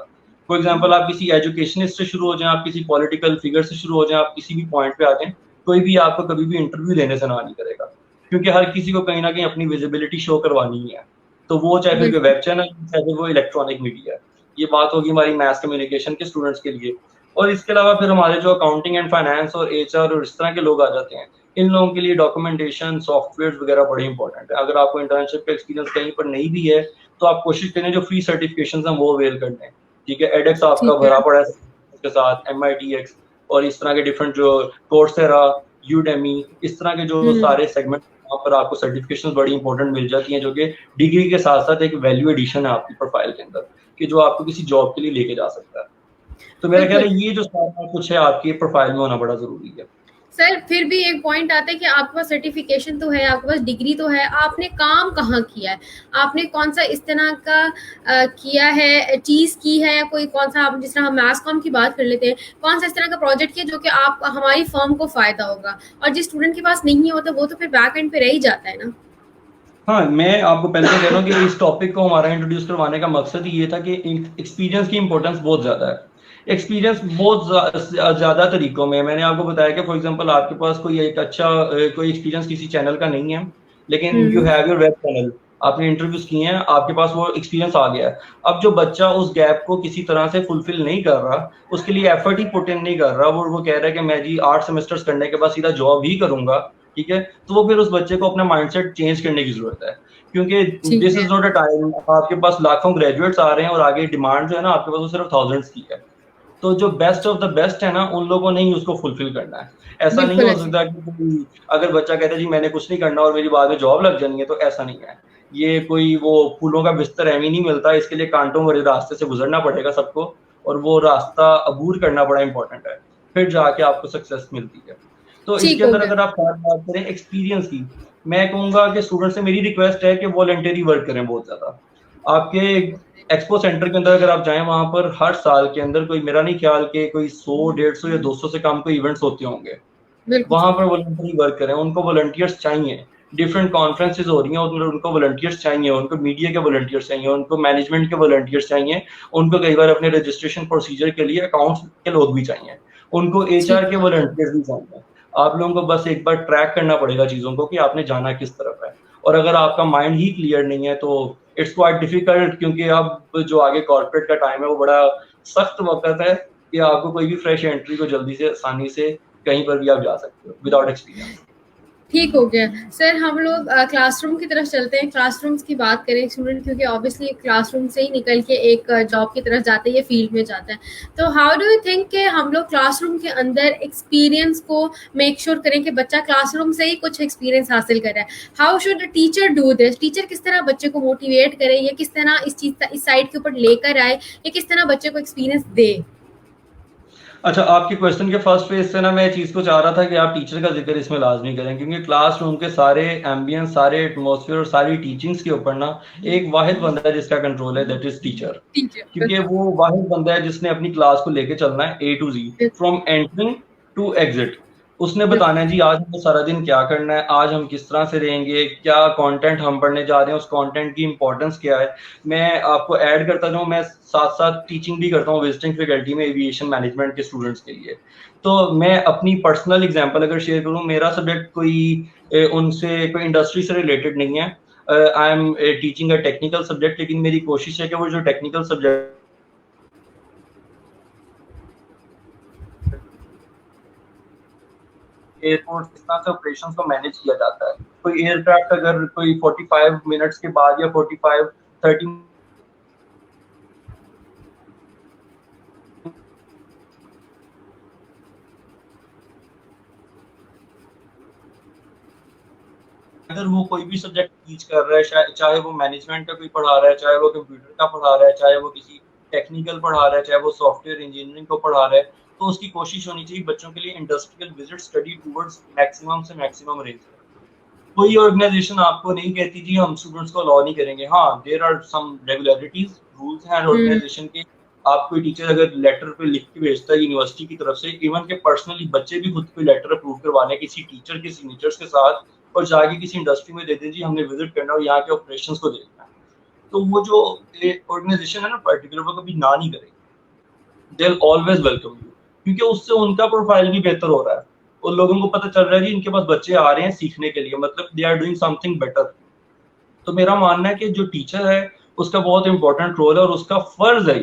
फॉर एग्ज़ाम्पल आप किसी एजुकेशनिस्ट से शुरू हो जाएँ, आप किसी पॉलिटिकल फिगर से शुरू हो जाएँ, आप किसी भी पॉइंट पे आ जाएँ, कोई भी आपको कभी भी इंटरव्यू लेने से ना नहीं करेगा। क्योंकि हर किसी को कहीं न कहीं अपनी विज़िबिलिटी शो करवानी ही है। तो वो चाहे फिर बिल्कुल। वेब चैनल, चाहे फिर वो इलेक्ट्रॉनिक मीडिया है। ये बात होगी हमारी मास कम्युनिकेशन के स्टूडेंट्स के लिए। और इसके अलावा फिर हमारे जो अकाउंटिंग एंड फाइनेंस और एचआर और इस तरह के लोग आ जाते हैं, इन लोगों के लिए डॉक्यूमेंटेशन, सॉफ्टवेयर्स वगैरह बड़े इंपॉर्टेंट है। अगर आपको इंटर्नशिप का एक्सपीरियंस कहीं पर नहीं भी है, तो आप कोशिश करें जो फ्री सर्टिफिकेशंस हैं वो अवेल कर लें। ठीक है, एडेक्स आपका ठीक है। भरा पड़ा है उसके साथ, MITx और इस तरह के डिफरेंट जो कोर्सेरा, यूडेमी, इस तरह के जो सारे सेगमेंट वहाँ पर आपको सर्टिफिकेशंस बड़ी इंपॉर्टेंट मिल जाती हैं, जो कि डिग्री के साथ-साथ एक वैल्यू एडिशन है आपकी प्रोफाइल के अंदर, कि जो आपको किसी जॉब के लिए लेके जा सकता है। तो मेरा ख्याल बिल्कुल। है ये जो सारा कुछ है आपकी प्रोफाइल में होना बड़ा ज़रूरी है। सर फिर भी एक पॉइंट आता है कि आपके पास सर्टिफिकेशन तो है, आपके पास डिग्री तो है, आपने काम कहाँ किया है? आपने कौन सा इस तरह का किया है, चीज़ की है, या कोई कौन सा, आप जिस तरह हम मास कॉम की बात कर लेते हैं, कौन सा इस तरह का प्रोजेक्ट किया जो कि आप हमारी फर्म को फ़ायदा होगा? और जिस स्टूडेंट के पास नहीं होता वो तो फिर बैक एंड पे रह ही जाता है ना? हाँ, मैं आपको पहले से कह रहा हूँ कि इस टॉपिक को हमारा इंट्रोड्यूस करवाने का मकसद ही ये था कि एक्सपीरियंस की इंपॉर्टेंस बहुत ज़्यादा है। एक्सपीरियंस बहुत ज़्यादा तरीकों में है। मैंने आपको बताया कि फॉर एग्जांपल आपके पास कोई एक अच्छा कोई एक्सपीरियंस किसी चैनल का नहीं है, लेकिन you have your web channel, आपने इंटरव्यूज़ किए हैं, आपके पास वो एक्सपीरियंस आ गया है। अब जो बच्चा उस गैप को किसी तरह से फुलफिल नहीं कर रहा, उसके लिए एफर्ट ही पुट इन नहीं कर रहा, वो कह रहा है कि मैं जी 8 सेमेस्टर्स करने के बाद सीधा जॉब ही करूँगा, ठीक है? तो वो फिर उस बच्चे को अपना माइंडसेट चेंज करने की ज़रूरत है। क्योंकि ठीक दिस है। इज़ नॉट अ टाइम, आपके पास लाखों ग्रेजुएट्स आ रहे हैं और आगे डिमांड जो है ना आपके पास वो सिर्फ थाउज़ेंड्स की है। तो जो बेस्ट ऑफ द बेस्ट है ना, उन लोगों ने ही उसको फुलफिल करना है। ऐसा नहीं बिल्कुल हो ऐसे। सकता कि कोई अगर बच्चा कहता है जी मैंने कुछ नहीं करना और मेरी बाद में जॉब लग जानी है, तो ऐसा नहीं है। ये कोई वो फूलों का बिस्तर एवें नहीं मिलता, इसके लिए कांटों भरे रास्ते से गुजरना पड़ेगा सबको, और वो रास्ता अबूर करना बड़ा इंपॉर्टेंट है। फिर जाके आपको सक्सेस मिलती है। तो इसके ठीक हो अंदर गया। अगर आप बात करें एक्सपीरियंस की, मैं कहूँगा कि स्टूडेंट से मेरी रिक्वेस्ट है कि वॉलंटरी वर्क करें बहुत ज़्यादा। आपके एक्सपो सेंटर के अंदर अगर आप जाएँ, वहाँ पर हर साल के अंदर कोई, मेरा नहीं ख्याल कि कोई 100, 150 या 200 से कम कोई इवेंट्स होते होंगे। बिल्कुल वहाँ सही। पर वॉलंटरी वर्क करें, उनको वॉलंटियर्स चाहिए। डिफरेंट कॉन्फ्रेंसेस हो रही हैं, उनको वॉलंटियर्स चाहिए, उनको मीडिया के वॉलंटियर्स चाहिए, उनको मैनेजमेंट के वॉलंटियर्स चाहिए, उनको कई बार अपने रजिस्ट्रेशन प्रोसीजर के लिए अकाउंट्स के लोग भी चाहिए, उनको एचआर ठीक के है। वॉलंटियर्स भी चाहिए। आप लोगों को बस एक बार ट्रैक करना पड़ेगा चीज़ों को कि आपने जाना किस तरफ है। और अगर आपका माइंड ही क्लियर नहीं है, तो इट्स क्वाइट डिफिकल्ट, क्योंकि अब जो आगे कॉर्पोरेट का टाइम है वो बड़ा सख्त वक़्त है कि आपको कोई भी फ्रेश एंट्री को जल्दी से, आसानी से कहीं पर भी आप जा सकते हो विदाउट एक्सपीरियंस। ठीक हो गया। सर हम लोग क्लासरूम की तरफ चलते हैं। क्लासरूम्स की बात करें, स्टूडेंट क्योंकि ऑब्वियसली क्लासरूम से ही निकल के एक जॉब की तरफ जाता है या फील्ड में जाता है। तो हाउ डू यू थिंक कि हम लोग क्लासरूम के अंदर एक्सपीरियंस को मेक श्योर करें कि बच्चा क्लासरूम से ही कुछ एक्सपीरियंस हासिल कर रहा है? How should teacher do this? Teacher किस तरह बच्चे को मोटिवेट करे, या किस तरह इस साइड के ऊपर लेकर आए, या किस तरह बच्चे को एक्सपीरियंस दे? अच्छा, आपके क्वेश्चन के फर्स्ट फेज से ना मैं चीज़ को चाह रहा था कि आप टीचर का ज़िक्र इसमें लाज़मी करें, क्योंकि क्लासरूम के सारे एम्बियंस, सारे एटमॉस्फेयर और सारी टीचिंग्स के ऊपर ना एक वाहिद बंदा है जिसका कंट्रोल है, दैट इज़ टीचर। टीचर क्योंकि बिल्कुल। वो वाहिद बंदा है जिसने अपनी क्लास को लेके चलना है A to Z, from entering to exit. उसने बताना है जी आज हमें सारा दिन क्या करना है, आज हम किस तरह से रहेंगे, क्या कंटेंट हम पढ़ने जा रहे हैं, उस कंटेंट की इंपॉर्टेंस क्या है। मैं आपको ऐड करता जाऊँ, मैं साथ-साथ टीचिंग भी करता हूँ विजिटिंग फैकल्टी में एविएशन मैनेजमेंट के स्टूडेंट्स के लिए। तो मैं अपनी पर्सनल एग्जांपल अगर शेयर करूँ, मेरा सब्जेक्ट कोई उनसे कोई इंडस्ट्री से रिलेटेड नहीं है। I am teaching a technical subject, लेकिन मेरी कोशिश है कि वो जो टेक्निकल सब्जेक्ट एयरपोर्ट किस तरह से ऑपरेशंस को मैनेज किया जाता है। कोई एयरक्राफ्ट अगर कोई 45 मिनट्स के बाद या 45 30 अगर वो कोई भी सब्जेक्ट टीच कर रहा है, चाहे वो मैनेजमेंट का कोई पढ़ा रहा है, चाहे वो कंप्यूटर का पढ़ा रहा है, चाहे वो किसी टेक्निकल पढ़ा रहा है, चाहे वो सॉफ्टवेयर इंजीनियरिंग को पढ़ा रहा है, तो उसकी कोशिश होनी चाहिए बच्चों के लिए industrial visit study towards maximum से मैक्सिमम रेंज। कोई ऑर्गेनाइजेशन आपको नहीं कहती जी हम स्टूडेंट्स को अलाउ नहीं करेंगे। हाँ, there are some regularities, rules हैं हम्म। ऑर्गेनाइजेशन के आप कोई टीचर अगर लेटर पे लिख के भेजता है यूनिवर्सिटी की तरफ से, इवन के पर्सनली बच्चे भी खुद पे लेटर अप्रूव करवाने किसी टीचर के सिग्नेचर्स के साथ, और जाके किसी इंडस्ट्री में दे दें जी हमने विजिट करना और यहाँ के ऑपरेशंस को देखना है, तो वो जो ऑर्गेनाइजेशन है ना पर्टिकुलर, वो कभी ना नहीं करेगी, दे ऑलवेज वेलकम यू, क्योंकि उससे उनका प्रोफाइल भी बेहतर हो रहा है, उन लोगों को पता चल रहा है जी इनके पास बच्चे आ रहे हैं सीखने के लिए, मतलब they are doing something better. तो मेरा मानना है कि जो टीचर है उसका बहुत इंपॉर्टेंट रोल है और उसका फर्ज है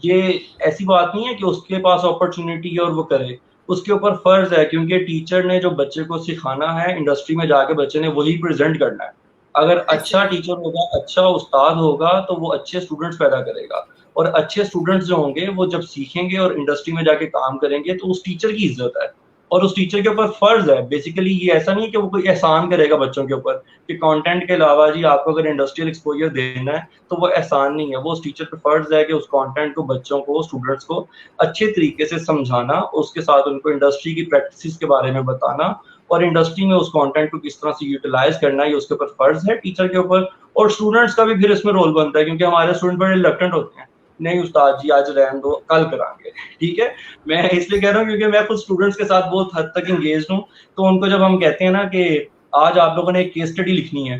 ये ऐसी बात नहीं है कि उसके पास अपॉर्चुनिटी है और वो करे, उसके ऊपर फर्ज है, क्योंकि टीचर ने जो बच्चे को सिखाना है इंडस्ट्री में जाके बच्चे ने वही प्रेजेंट करना है। अगर अच्छा टीचर होगा, अच्छा उस्ताद होगा, तो वो अच्छे स्टूडेंट्स पैदा करेगा, और अच्छे स्टूडेंट्स जो होंगे वो जब सीखेंगे और इंडस्ट्री में जाके काम करेंगे तो उस टीचर की इज्जत है और उस टीचर के ऊपर फर्ज है। बेसिकली ये ऐसा नहीं है कि वो कोई एहसान करेगा बच्चों के ऊपर कि कंटेंट के अलावा जी आपको अगर इंडस्ट्रियल एक्सपोजर देना है, तो वो एहसान नहीं है, वो उस टीचर पे फर्ज है कि उस कंटेंट को बच्चों को, स्टूडेंट्स को अच्छे तरीके से समझाना, उसके साथ उनको इंडस्ट्री की प्रैक्टिसेस के बारे में बताना और इंडस्ट्री में उस कंटेंट को किस तरह से यूटिलाइज करना है, ये उसके ऊपर फर्ज है टीचर के ऊपर। और स्टूडेंट्स का भी फिर इसमें रोल बनता है, क्योंकि हमारे स्टूडेंट बड़े रिलक्टेंट होते हैं, नहीं उस्ताद जी आज रहने दो कल करांगे, ठीक है। मैं इसलिए कह रहा हूँ क्योंकि मैं खुद स्टूडेंट्स के साथ बहुत हद तक इंगेज हूँ, तो उनको जब हम कहते हैं ना कि आज आप लोगों ने एक केस स्टडी लिखनी है,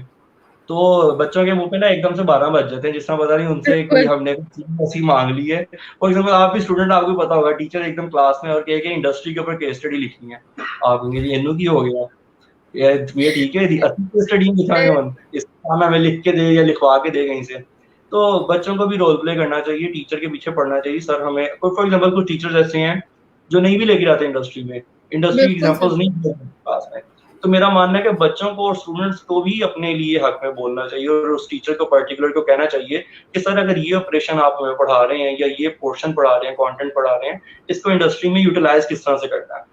तो बच्चों के मुंह पे ना एकदम से 12 बज जाते हैं, जिस तरह पता नहीं उनसे कोई बिल्कुल। हमने ऐसी मांग ली है। फॉर एग्जाम्पल आप भी स्टूडेंट, आपको पता होगा टीचर एकदम क्लास में और कहे कि इंडस्ट्री के ऊपर केस स्टडी लिखनी है, आप कहेंगे जी इन्नू की हो गया, ये ठीक है असली केस स्टडी लिखाएंगे हम, इस काम हमें लिख के दे या लिखवा के दे कहीं से। तो बच्चों को भी रोल प्ले करना चाहिए, टीचर के पीछे पढ़ना चाहिए, सर हमें फॉर एग्जाम्पल कुछ टीचर्स ऐसे हैं जो नहीं भी लेके जाते इंडस्ट्री में, इंडस्ट्री बिल्कुल एग्जाम्पल्स सर। नहीं पास में। तो मेरा मानना है कि बच्चों को और स्टूडेंट्स को भी अपने लिए हक में बोलना चाहिए और उस टीचर को पर्टिकुलर को कहना चाहिए कि सर अगर ये ऑपरेशन आप हमें पढ़ा रहे हैं या ये पोर्शन पढ़ा रहे हैं, कंटेंट पढ़ा रहे हैं, इसको इंडस्ट्री में यूटिलाइज किस तरह से करना है,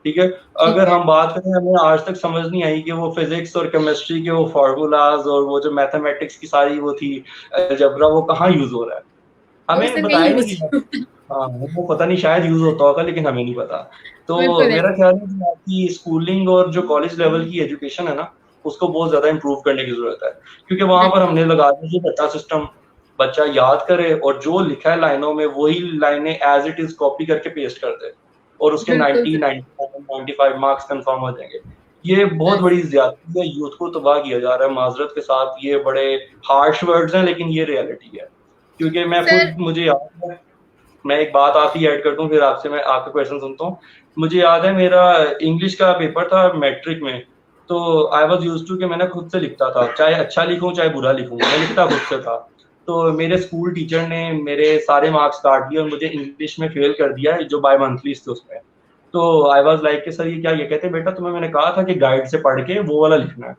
ठीक है। ठीक अगर है। हम बात करें, हमें आज तक समझ नहीं आई कि वो फिजिक्स और केमिस्ट्री के वो फार्मूलाज और वो जो मैथमेटिक्स की सारी वो थी अलजेब्रा, वो कहाँ यूज हो रहा है, वो हमें सिर्फ बताया यही नहीं यूज। गया। हाँ, वो पता नहीं शायद यूज होता होगा लेकिन हमें नहीं पता। तो बिल्कुल है। मेरा ख्याल है कि आपकी स्कूलिंग और जो कॉलेज लेवल की एजुकेशन है ना, उसको बहुत ज्यादा इम्प्रूव करने की जरूरत है, क्योंकि वहां पर बिल्कुल। हमने लगा दिया रट्टा सिस्टम, बच्चा याद करे और जो लिखा है लाइनों में वही लाइनें एज इट इज कॉपी करके पेस्ट कर दे और उसके बिल्कुल 90 सर। 95 मार्क्स कंफर्म हो जाएंगे। ये बहुत बड़ी ज्यादती है, यूथ को तबाह किया जा रहा है माजरत के साथ, ये बड़े हार्श वर्ड्स हैं लेकिन ये रियलिटी है। क्योंकि मैं सर। खुद, मुझे याद है, मैं एक बात आखिरी ऐड करता हूँ फिर आपसे मैं आपके क्वेश्चन सुनता हूँ। मुझे याद है मेरा इंग्लिश का पेपर था मैट्रिक में, तो आई वाज यूज्ड टू कि मैंने खुद से लिखता था, चाहे अच्छा लिखूं चाहे बुरा लिखूं, मैं लिखता खुद से था। तो मेरे स्कूल टीचर ने मेरे सारे मार्क्स काट दिए और मुझे इंग्लिश में फेल कर दिया, जो बाय मंथली थे उसमें। तो आई वाज लाइक कि सर ये क्या, ये कहते बेटा तुम्हें मैंने कहा था कि गाइड से पढ़ के वो वाला लिखना है।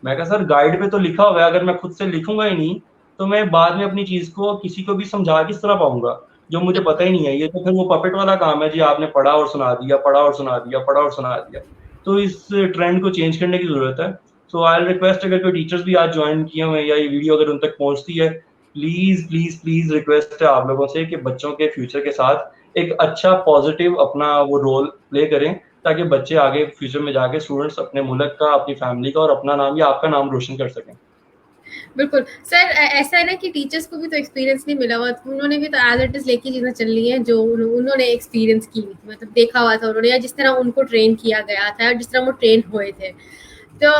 मैं कहा सर गाइड पे तो लिखा हुआ है, अगर मैं खुद से लिखूंगा ही नहीं तो मैं बाद में अपनी चीज को किसी को भी समझा किस तरह पाऊंगा, जो मुझे पता ही नहीं है। ये तो फिर वो पपेट वाला काम है जी, आपने पढ़ा और सुना दिया, पढ़ा और सुना दिया, पढ़ा और सुना दिया। तो इस ट्रेंड को चेंज करने की जरूरत है। सो आई रिक्वेस्ट, अगर कोई टीचर्स भी आज ज्वाइन किए हुए हैं या ये वीडियो अगर उन तक पहुंचती है, प्लीज प्लीज प्लीज रिक्वेस्ट है आप लोगों से कि बच्चों के फ्यूचर के साथ एक अच्छा पॉजिटिव अपना वो रोल प्ले करें, ताकि बच्चे आगे फ्यूचर में जाके स्टूडेंट्स अपने मुल्क का, अपनी फैमिली का और अपना नाम या आपका नाम रोशन कर सकें। बिल्कुल सर। ऐसा है ना कि टीचर्स को भी तो एक्सपीरियंस नहीं मिला हुआ, तो उन्होंने भी तो एज इट इज लेके चीजें चल रही हैं जो उन्होंने एक्सपीरियंस की हुई थी, मतलब देखा हुआ था उन्होंने, या जिस तरह उनको ट्रेन किया गया था और जिस तरह वो ट्रेन हुए थे। तो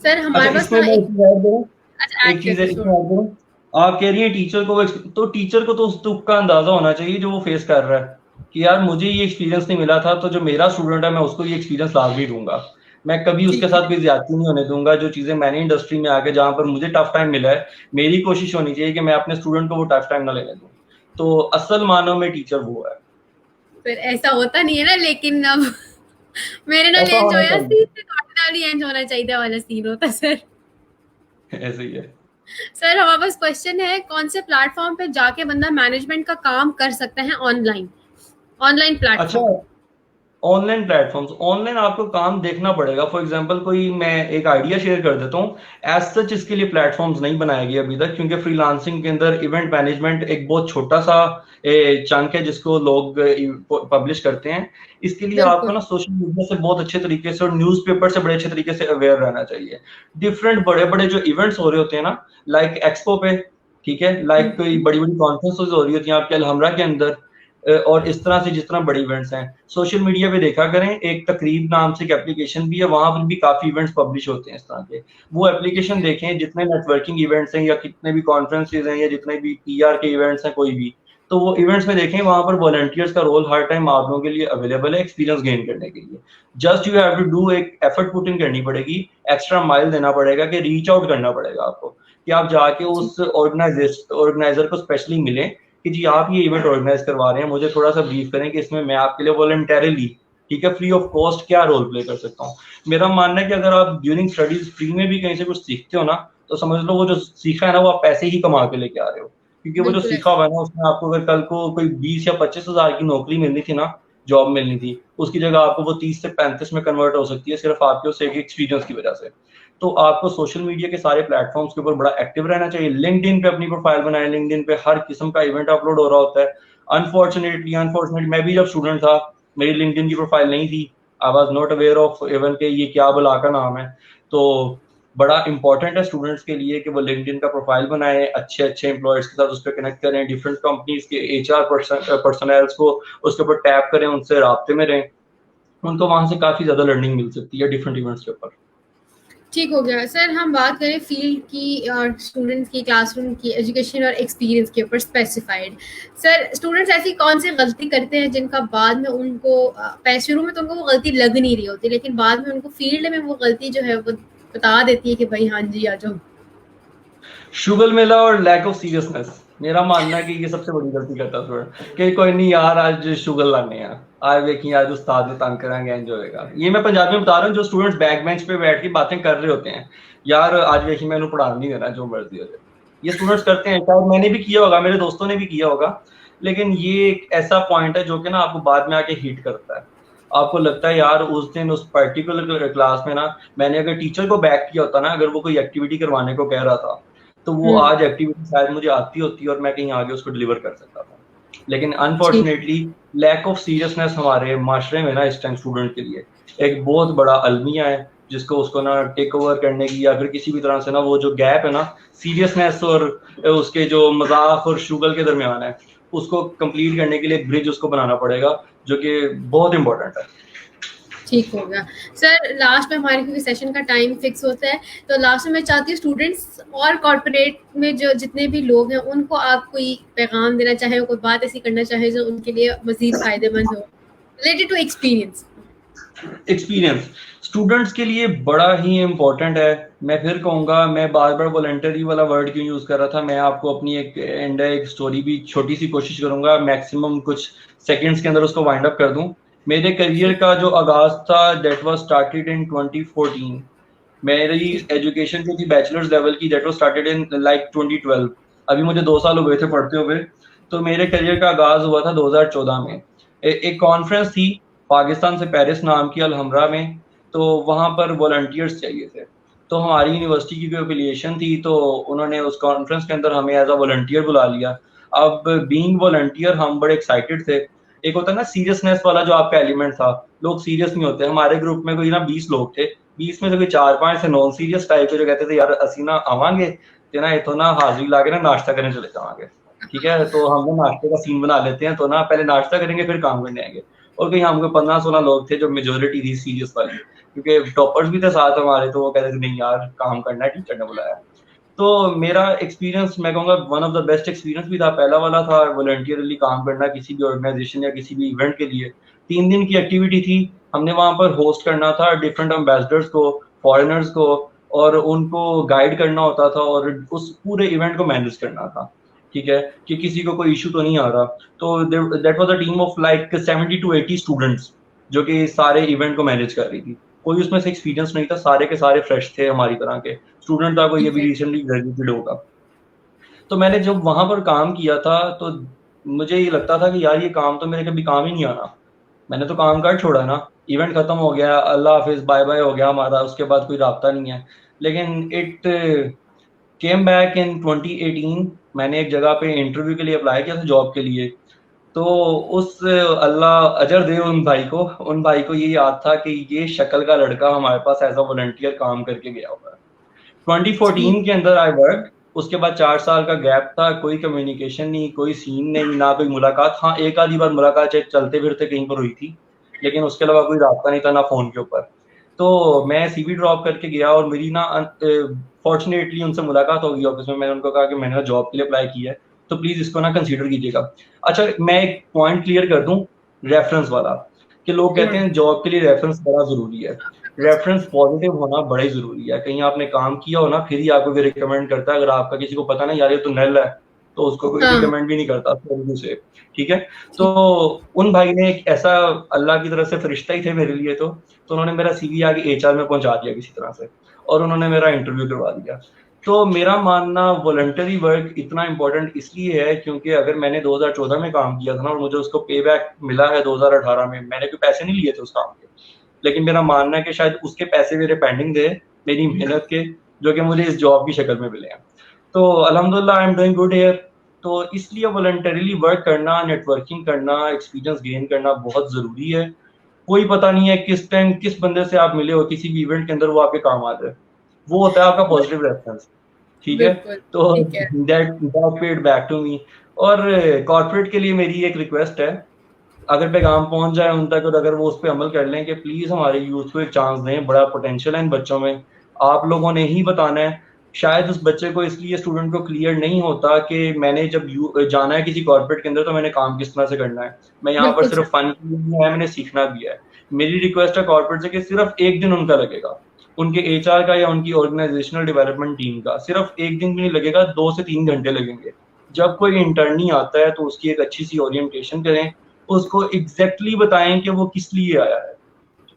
सर अच्छा, हमारे पास इसमें ना मैं एक। एक चीज ऐड करूं, अच्छा एक ऐड चीज है करके इसमें छोड़। ऐड करूं। आप कह रही हैं टीचर को तो टीचर को तो उस दुख का अंदाजा होना चाहिए जो वो फेस कर रहा है, कि यार मुझे ये एक्सपीरियंस नहीं मिला था, तो जो मेरा स्टूडेंट है मैं उसको ये एक्सपीरियंस लाजमी दूंगा। मैं कभी उसके ठीक साथ है। कोई ज्यादती नहीं होने दूंगा। जो चीजें मैंने इंडस्ट्री में आके जहां पर मुझे टफ टाइम मिला है, मेरी कोशिश होनी चाहिए कि मैं अपने स्टूडेंट को वो टफ टाइम ना लेने दूं। तो असल मानव में टीचर वो है। फिर ऐसा होता नहीं है ना, लेकिन अब मेरे नाल ऐसा इंज होना होया चाहिए, सी ते तुहाडे नाल ही इंज होना चाहिए वाला सीन होता सर। ऐसे ही है। सर हमारे पास क्वेश्चन है, कौन से प्लेटफॉर्म पे जाके बंदा मैनेजमेंट का काम कर सकता है ऑनलाइन, ऑनलाइन अच्छा, प्लेटफॉर्म। ऑनलाइन प्लेटफॉर्म्स, ऑनलाइन आपको काम देखना पड़ेगा। फॉर एग्जांपल कोई, मैं एक आइडिया शेयर कर देता हूँ। एज सच इसके लिए प्लेटफॉर्म्स नहीं बनाए गए अभी तक, क्योंकि फ्रीलांसिंग के अंदर इवेंट मैनेजमेंट एक बहुत छोटा सा चंक है जिसको लोग पब्लिश करते हैं। इसके लिए आपको बिल्कुल। ना सोशल मीडिया से बहुत अच्छे तरीके से और न्यूज़पेपर से बड़े अच्छे तरीके से अवेयर रहना चाहिए। डिफरेंट बड़े बड़े जो इवेंट्स हो रहे होते हैं ना, लाइक एक्सपो पे, ठीक है, लाइक कोई बड़ी बड़ी कॉन्फ्रेंसेस हो रही होती हैं आपके अलहमरा के अंदर, और इस तरह से जिस तरह बड़े इवेंट्स हैं, सोशल मीडिया पे देखा करें, एक तकरीब नाम से एक एप्लीकेशन भी है, वहां पर भी काफी इवेंट्स पब्लिश होते हैं इस तरह के। वो एप्लीकेशन देखें, जितने नेटवर्किंग इवेंट्स हैं या कितने भी कॉन्फ्रेंसेज हैं या जितने भी पीआर के इवेंट्स हैं कोई भी, तो वो इवेंट्स में देखें, वहां पर वॉलंटियर्स का रोल हर टाइम आप लोगों के लिए अवेलेबल है एक्सपीरियंस गेन करने के लिए। Just you have to do, एक एफर्ट पुट इन करनी पड़ेगी, एक्स्ट्रा माइल देना पड़ेगा, कि रीच आउट करना पड़ेगा आपको, कि आप जाके उस ऑर्गेनाइजर को स्पेशली मिलें कि जी आप ये इवेंट ऑर्गेनाइज करवा रहे हैं, मुझे थोड़ा सा ब्रीफ करें कि इसमें मैं आपके लिए वॉलंटरीली, ठीक है, फ्री ऑफ कॉस्ट क्या रोल प्ले कर सकता हूँ। मेरा मानना है कि अगर आप ड्यूरिंग स्टडीज फ्री में भी कहीं से कुछ सीखते हो ना, तो समझ लो वो जो सीखा है ना, वो आप पैसे ही कमा के लेके आ रहे हो, क्योंकि वो जो बिल्कुल सीखा हुआ है ना, उसमें आपको अगर कल को कोई 20 या 25 हजार की नौकरी मिलनी थी ना, जॉब मिलनी थी, उसकी जगह आपको वो 30 से 35 में कन्वर्ट हो सकती है, सिर्फ आपके उस एक एक्सपीरियंस की वजह से। तो आपको सोशल मीडिया के सारे प्लेटफॉर्म्स के ऊपर बड़ा एक्टिव रहना चाहिए। लिंक्डइन पे अपनी प्रोफाइल बनाएं, लिंक्डइन पे हर किस्म का इवेंट अपलोड हो रहा होता है। अनफॉर्चुनेटली मैं भी जब स्टूडेंट था, मेरी लिंक्डइन की प्रोफाइल नहीं थी, I was not aware of even के ये क्या बुला का नाम है। तो बड़ा इंपॉर्टेंट है स्टूडेंट्स के लिए कि वो लिंक्डइन का प्रोफाइल बनाएं, अच्छे अच्छे एम्प्लॉयर्स के साथ उस पर कनेक्ट करें, डिफरेंट कंपनीज के एचआर पर्सनल्स को उसके ऊपर टैप करें, उनसे राब्ते में रहें, उनको वहां से काफी ज्यादा लर्निंग मिल सकती है डिफरेंट इवेंट्स के ऊपर। ठीक हो गया सर। हम बात करें फील्ड की और स्टूडेंट्स की, क्लासरूम की, एजुकेशन और एक्सपीरियंस के ऊपर स्पेसिफाइड। सर स्टूडेंट्स ऐसी कौन सी गलती करते हैं जिनका बाद में उनको शुरू में तो उनको वो गलती लग नहीं रही होती, लेकिन बाद में उनको फील्ड में वो गलती जो है वो बता देती है कि भाई हाँ जी आ जाओ। शुगर मेला और लैक ऑफ सीरियसनेस, मेरा मानना है कि ये सबसे बड़ी गलती करता है स्टूडेंट, कि कोई नहीं यार आज शुगर लाने हैं, आज देखिए आज उस्ताद ने तंग कराएंगे, एंजॉय होगा। ये मैं पंजाबी में बता रहा हूँ, जो स्टूडेंट्स बैक बेंच पे बैठ के बातें कर रहे होते हैं, यार आज देखिए मैंने पढ़ा नहीं देना, जो मर्जी हो जाए, ये स्टूडेंट्स करते हैं। शायद मैंने भी किया होगा, मेरे दोस्तों ने भी किया होगा, लेकिन ये एक ऐसा पॉइंट है जो कि ना आपको बाद में आके हिट करता है। आपको लगता है यार उस दिन उस पर्टिकुलर क्लास में ना, मैंने अगर टीचर को बैक किया होता ना, अगर वो कोई एक्टिविटी करवाने को कह रहा था, तो वो आज एक्टिविटी शायद मुझे आती होती और मैं कहीं आगे उसको डिलीवर कर सकता था। लेकिन अनफॉर्चुनेटली लैक ऑफ सीरियसनेस हमारे माशरे में ना इस टाइम स्टूडेंट के लिए एक बहुत बड़ा अलमिया है, जिसको उसको ना टेक ओवर करने की या फिर किसी भी तरह से ना वो जो गैप है ना सीरियसनेस और उसके जो मजाक और शुगल के दरमियान है, उसको कंप्लीट करने के लिए एक ब्रिज उसको बनाना पड़ेगा, जो कि बहुत इंपॉर्टेंट है। ठीक हो गया सर। लास्ट में हमारे क्योंकि सेशन का टाइम फिक्स होता है, तो लास्ट में मैं चाहती हूँ स्टूडेंट्स और कॉर्पोरेट में जो जितने भी लोग हैं उनको आप कोई पैगाम देना चाहे, कोई बात ऐसी करना चाहे जो उनके लिए मजीद फायदेमंद हो related to experience. Experience students के लिए बड़ा ही इम्पोर्टेंट है। मैं फिर कहूँगा, मैं बार बार वॉलंटरी वाला वर्ड क्यों यूज कर रहा था, मैं आपको अपनी एक स्टोरी भी छोटी सी कोशिश करूंगा, मैक्सिमम कुछ सेकंड्स के अंदर उसको वाइंड अप कर दूं। मेरे करियर का जो आगाज था दैट वाज स्टार्टेड इन 2014। मेरी एजुकेशन जो थी बैचलर्स लेवल की, that was started in like 2012। अभी मुझे 2 साल हुए थे पढ़ते हुए। तो मेरे करियर का आगाज हुआ था 2014 में। एक कॉन्फ्रेंस थी पाकिस्तान से पेरिस नाम की, अलहमरा में। तो वहाँ पर वॉलंटियर्स चाहिए थे, तो हमारी यूनिवर्सिटी की कोई एफिलिएशन थी, तो उन्होंने उस कॉन्फ्रेंस के अंदर हमें एज अ वॉलंटियर बुला लिया। अब बीइंग वॉलंटियर हम बड़े एक्साइटेड थे। एक होता है ना सीरियसनेस वाला जो आपका एलिमेंट था, लोग सीरियस नहीं होते। हमारे ग्रुप में कोई ना 20 लोग थे, 20 में से कोई 4-5 से नॉन सीरियस टाइप के, जो कहते थे यार असी ना आवांगे ते ना इथों ना हाजिरी ला के ना नाश्ता करने चले जावांगे, ठीक है, तो हम ना नाश्ते का सीन बना लेते हैं, तो ना पहले नाश्ता करेंगे फिर काम करने आएंगे। और कहीं हमको 15-16 लोग थे जो मेजोरिटी थी सीरियस वाली, क्योंकि टॉपर्स भी थे साथ हमारे, तो वो कहते थे नहीं यार काम करना है, टीचर ने बुलाया। तो मेरा एक्सपीरियंस मैं कहूँगा one of the best experience भी था, पहला वाला था वॉलंटियरली काम करना किसी भी ऑर्गेनाइजेशन या किसी भी इवेंट के लिए। 3 दिन की एक्टिविटी थी, हमने वहाँ पर होस्ट करना था डिफरेंट एम्बेसडर्स को, फॉरेनर्स को, और उनको गाइड करना होता था और उस पूरे इवेंट को मैनेज करना था, ठीक है, कि किसी को कोई इशू तो नहीं आ रहा। तो that was a team of like 70 to 80 students जो कि सारे इवेंट को मैनेज कर रही थी। कोई उसमें से एक्सपीरियंस नहीं था, सारे के सारे फ्रेश थे हमारी तरह के स्टूडेंट था, कोई अभी रिसेंटली ग्रेजुएटेड होगा। तो मैंने जब वहां पर काम किया था, तो मुझे ये लगता था कि यार ये काम तो मेरे कभी काम ही नहीं आना। मैंने तो काम कर छोड़ा ना, इवेंट खत्म हो गया, अल्लाह हाफिज बाय बाय हो गया हमारा, उसके बाद कोई राब्ता नहीं है। लेकिन इट केम बैक इन 2018। मैंने एक जगह पे इंटरव्यू के लिए अप्लाई किया था जॉब के लिए। तो उस अल्लाह अजर दे उन भाई को ये याद था कि ये शक्ल का लड़का हमारे पास एज अ वॉलंटियर काम करके गया हुआ है। 2014 के अंदर आई वर्क उसके बाद 4 साल का गैप था, कोई कम्युनिकेशन नहीं, कोई सीन नहीं, ना कोई मुलाकात। हाँ, एक आधी बार मुलाकात चाहे चलते फिरते कहीं पर हुई थी, लेकिन उसके अलावा कोई रास्ता नहीं था, ना फ़ोन के ऊपर। तो मैं सीवी ड्रॉप करके गया और मेरी ना फॉर्चुनेटली उनसे मुलाकात हो गई ऑफिस में। मैंने उनको कहा कि मैंने जॉब के लिए अप्लाई किया है, तो प्लीज़ इसको ना कंसीडर कीजिएगा। अच्छा, मैं एक पॉइंट क्लियर कर दूँ रेफरेंस वाला, कि लोग कहते हैं जॉब के लिए रेफरेंस बड़ा ज़रूरी है। रेफरेंस पॉजिटिव होना बड़ा ही ज़रूरी है। कहीं आपने काम किया हो ना, फिर ही आपको कोई रिकमेंड करता है। अगर आपका किसी को पता ना यार ये तो नल है, तो उसको कोई हाँ, रिकमेंड भी नहीं करता शुरू से, ठीक है? तो ठीक। उन भाई ने एक ऐसा, अल्लाह की तरफ से फरिश्ता ही थे मेरे लिए तो उन्होंने मेरा सीवी आगे एचआर में पहुंचा दिया किसी तरह से, और उन्होंने मेरा इंटरव्यू करवा दिया। तो मेरा मानना वॉलंटरी वर्क इतना इम्पोर्टेंट इसलिए है क्योंकि अगर मैंने 2014 में काम किया था ना और मुझे उसको पे बैक मिला है 2018 में, मैंने कोई पैसे नहीं लिए थे उस काम के, लेकिन मेरा मानना है कि शायद उसके पैसे मेरे पेंडिंग थे, मेरी मेहनत के, जो कि मुझे इस जॉब की शक्ल में मिले हैं। तो अल्हम्दुलिल्लाह I am doing good here. तो इसलिए वॉलंटरीली वर्क करना, नेटवर्किंग करना, एक्सपीरियंस गेन करना बहुत ज़रूरी है। कोई पता नहीं है किस टाइम किस बंदे से आप मिले हो किसी भी इवेंट के अंदर, वो आपके काम आ जाए। वो होता है आपका पॉजिटिव रेफरेंस, ठीक है? बिल्कुल, तो ठीक है। That paid back to me. और कॉर्पोरेट के लिए मेरी एक रिक्वेस्ट है, अगर पैगाम पहुंच जाए उन तक और अगर वो उस पर अमल कर लें कि प्लीज हमारे यूथ को एक चांस दें, बड़ा पोटेंशियल है इन बच्चों में, आप लोगों ने ही बताना है। शायद उस बच्चे को इसलिए स्टूडेंट को क्लियर नहीं होता कि मैंने जब जाना है किसी कॉर्पोरेट के अंदर तो मैंने काम किस तरह से करना है। मैं यहाँ पर बिल्कुल सिर्फ सही। फन के लिए नहीं आया, मैंने सीखना भी है। मेरी रिक्वेस्ट है कॉर्पोरेट से कि सिर्फ एक दिन उनका लगेगा, उनके एचआर का या उनकी ऑर्गेनाइजेशनल डेवलपमेंट टीम का सिर्फ एक दिन भी नहीं लगेगा, 2 से 3 घंटे लगेंगे। जब कोई इंटर्नी आता है तो उसकी एक अच्छी सी ओरिएंटेशन करें, उसको एग्जैक्टली बताएं कि वो किस लिए आया है,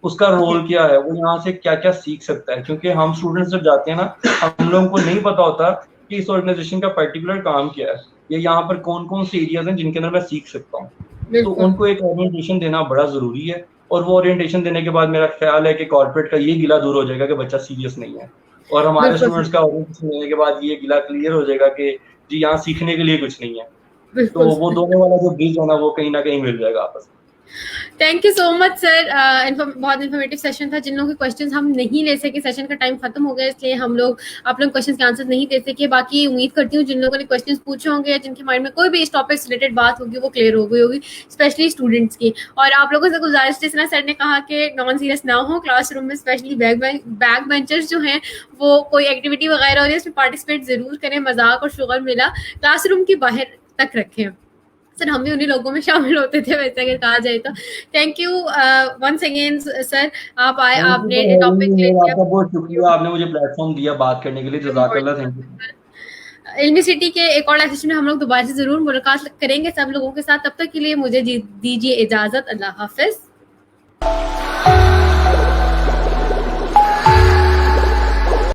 उसका जी, रोल क्या है, वो यहाँ से क्या क्या सीख सकता है। क्योंकि हम स्टूडेंट्स जब जाते हैं ना, हम लोगों को नहीं पता होता कि इस ऑर्गेनाइजेशन का पर्टिकुलर काम क्या है, या यहाँ पर कौन कौन से एरियाज हैं जिनके अंदर मैं सीख सकता हूँ। तो बिल्कुल, उनको एक ओरिएंटेशन देना बड़ा जरूरी है। और वो ओरिएंटेशन देने के बाद मेरा ख्याल है कि कॉर्पोरेट का ये गिला दूर हो जाएगा कि बच्चा सीरियस नहीं है, और हमारे बिल्कुल स्टूडेंट्स सही, का ओरिएंटेशन देने के बाद ये गिला क्लियर हो जाएगा कि जी यहाँ सीखने के लिए कुछ नहीं है। तो बिल्कुल वो सही। दोनों वाला जो ब्रिज है ना, वो कहीं ना कहीं मिल जाएगा आपस में। Thank you so much sir. बहुत इन्फॉर्मेटिव सेशन था। जिन लोगों के क्वेश्चंस हम नहीं ले सके, सेशन का टाइम खत्म हो गया, इसलिए हम लोग आप लोग क्वेश्चंस के आंसर नहीं दे सके। बाकी उम्मीद करती हूँ जिन लोगों ने क्वेश्चंस पूछे होंगे या जिनके माइंड में कोई भी इस टॉपिक से रिलेटेड बात होगी वो क्लियर हो गई होगी, स्पेशली स्टूडेंट्स की। और आप लोगों से गुजारिश, जिस तरह सर ने कहा कि नॉन सीरियस ना हो क्लासरूम में, स्पेशली बैक बेंचर्स जो हैं वो कोई एक्टिविटी वगैरह हो रही है उसमें पार्टिसिपेट जरूर करें, मजाक और शुगर मिला क्लासरूम के बाहर तक रखें। सर हम भी उन्हीं लोगों में शामिल होते थे वैसे अगर कहा जाए तो। Thank you once again sir, आप आए, थैंक यू आपने फॉर हैविंग टॉपिक मी, ले और लिया। आपका बहुत शुक्रिया, आपने मुझे प्लेटफॉर्म दिया बात करने के लिए। जज़ाकल्लाह, थैंक यू। इल्मी सिटी के एक और सेशन में हम लोग दोबारा से जरूर मुलाकात करेंगे सब लोगों के साथ। तब तक के लिए मुझे दीजिए इजाजत। अल्लाह हाफिज।